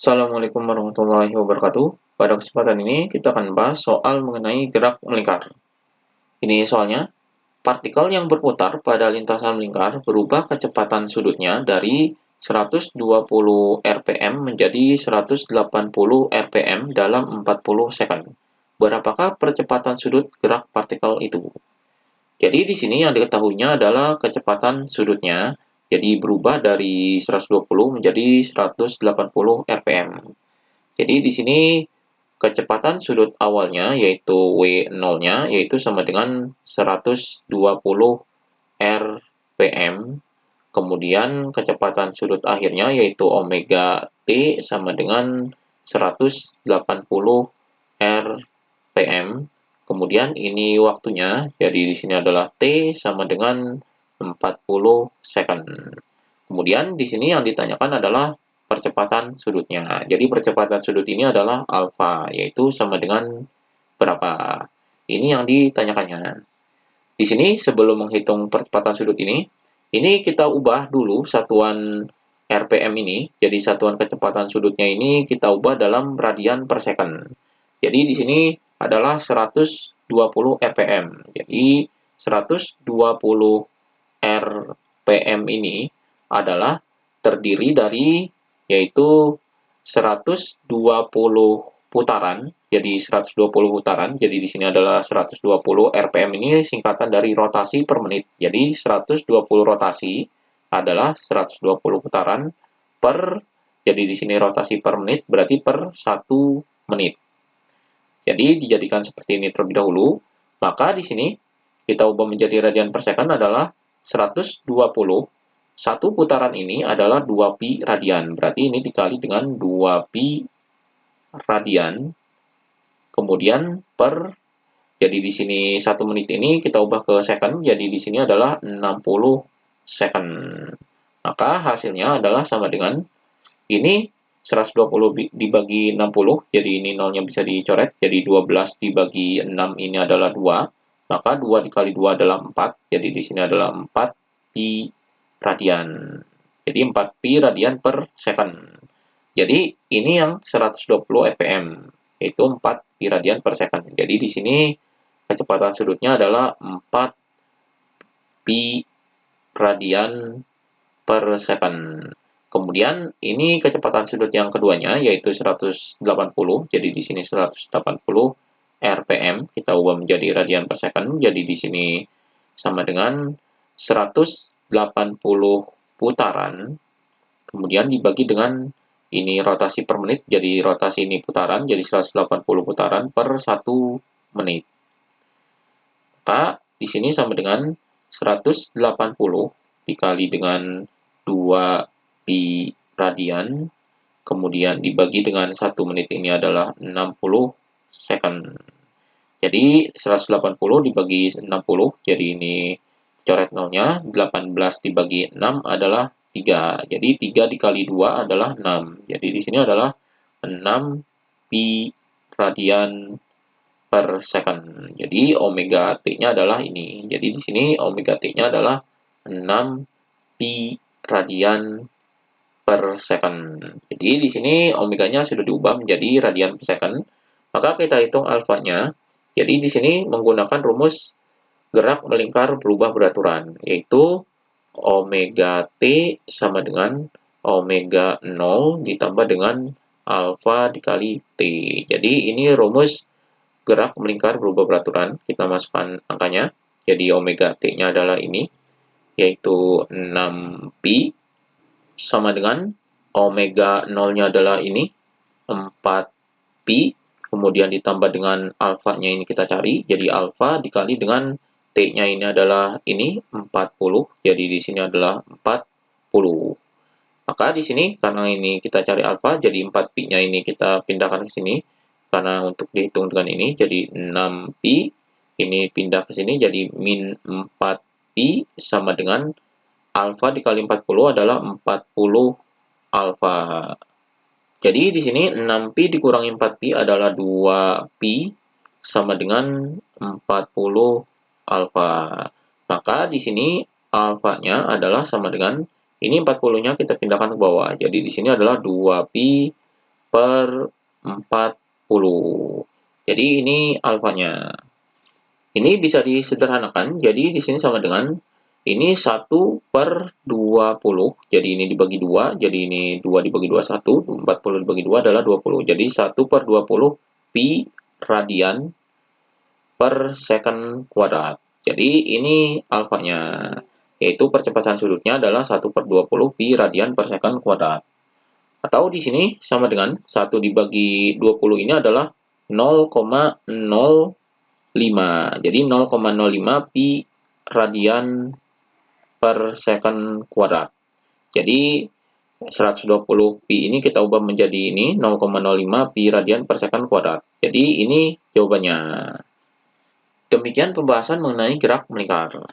Assalamualaikum warahmatullahi wabarakatuh. Pada kesempatan ini kita akan membahas soal mengenai gerak melingkar. Ini soalnya, partikel yang berputar pada lintasan melingkar berubah kecepatan sudutnya dari 120 rpm menjadi 180 rpm dalam 40 second. Berapakah percepatan sudut gerak partikel itu? Jadi di sini yang diketahuinya adalah kecepatan sudutnya, jadi berubah dari 120 menjadi 180 rpm. Jadi di sini kecepatan sudut awalnya yaitu W0-nya yaitu sama dengan 120 rpm. Kemudian kecepatan sudut akhirnya yaitu omega T sama dengan 180 rpm. Kemudian ini waktunya, jadi di sini adalah T sama dengan 40 second. Kemudian di sini yang ditanyakan adalah percepatan sudutnya. Jadi percepatan sudut ini adalah alfa, yaitu sama dengan berapa? Ini yang ditanyakannya. Di sini sebelum menghitung percepatan sudut ini kita ubah dulu satuan RPM ini. Jadi satuan kecepatan sudutnya ini kita ubah dalam radian per second. Jadi di sini adalah 120 rpm. Jadi 120 rpm ini adalah terdiri dari yaitu 120 putaran. Jadi 120 putaran. Jadi di sini adalah 120 rpm ini singkatan dari rotasi per menit. Jadi 120 rotasi adalah 120 putaran per, jadi di sini rotasi per menit berarti per 1 menit. Jadi dijadikan seperti ini terlebih dahulu, maka di sini kita ubah menjadi radian per second adalah 120. Satu putaran ini adalah 2pi radian, berarti ini dikali dengan 2pi radian. Kemudian per, jadi di sini 1 menit ini kita ubah ke second, jadi di sini adalah 60 second. Maka hasilnya adalah sama dengan ini 120 dibagi 60, jadi ini nolnya bisa dicoret, jadi 12 dibagi 6 ini adalah 2, maka 2 dikali 2 adalah 4, jadi di sini adalah 4pi radian. Jadi 4pi radian per second. Jadi ini yang 120 rpm, yaitu 4pi radian per second. Jadi di sini kecepatan sudutnya adalah 4pi radian per second. Kemudian ini kecepatan sudut yang keduanya yaitu 180. Jadi di sini 180 rpm kita ubah menjadi radian per second. Jadi di sini sama dengan 180 putaran. Kemudian dibagi dengan ini rotasi per menit. Jadi rotasi ini putaran, jadi 180 putaran per 1 menit. Maka di sini sama dengan 180 dikali dengan 2pi radian, kemudian dibagi dengan 1 menit ini adalah 60 second. Jadi 180 dibagi 60, jadi ini coret nolnya, 18 dibagi 6 adalah 3. Jadi 3 dikali 2 adalah 6. Jadi di sini adalah 6pi radian per second. Jadi omega T-nya adalah ini. Jadi di sini omega T-nya adalah 6pi radian per second. Jadi di sini omeganya sudah diubah menjadi radian per second. Maka kita hitung alfanya. Jadi di sini menggunakan rumus gerak melingkar berubah beraturan, yaitu omega T sama dengan omega 0 ditambah dengan alfa dikali T. Jadi ini rumus gerak melingkar berubah beraturan. Kita masukkan angkanya. Jadi omega T-nya adalah ini, yaitu 6pi sama dengan omega 0-nya adalah ini 4pi, kemudian ditambah dengan alfanya ini kita cari, jadi alfa dikali dengan T-nya ini adalah ini 40, jadi di sini adalah 40. Maka di sini karena ini kita cari alfa, jadi 4pi-nya ini kita pindahkan ke sini karena untuk dihitung dengan ini, jadi 6pi ini pindah ke sini jadi min 4pi sama dengan alfa dikali 40 adalah 40 alfa. Jadi di sini 6pi dikurangi 4pi adalah 2pi sama dengan 40 alfa. Maka di sini alfanya adalah sama dengan ini 40-nya kita pindahkan ke bawah. Jadi di sini adalah 2pi per 40. Jadi ini alfanya. Ini bisa disederhanakan, jadi di sini sama dengan ini 1 per 20, jadi ini dibagi 2, jadi ini 2 dibagi 2, 1, 40 dibagi 2 adalah 20. Jadi 1 per 20 pi radian per second kuadrat. Jadi ini alfanya, yaitu percepatan sudutnya adalah 1 per 20 pi radian per second kuadrat. Atau di sini sama dengan 1 dibagi 20 ini adalah 0,05. Jadi 0,05 pi radian per second kuadrat. Jadi 120 pi ini kita ubah menjadi ini 0,05 pi radian per second kuadrat. Jadi ini jawabannya. Demikian pembahasan mengenai gerak melingkar.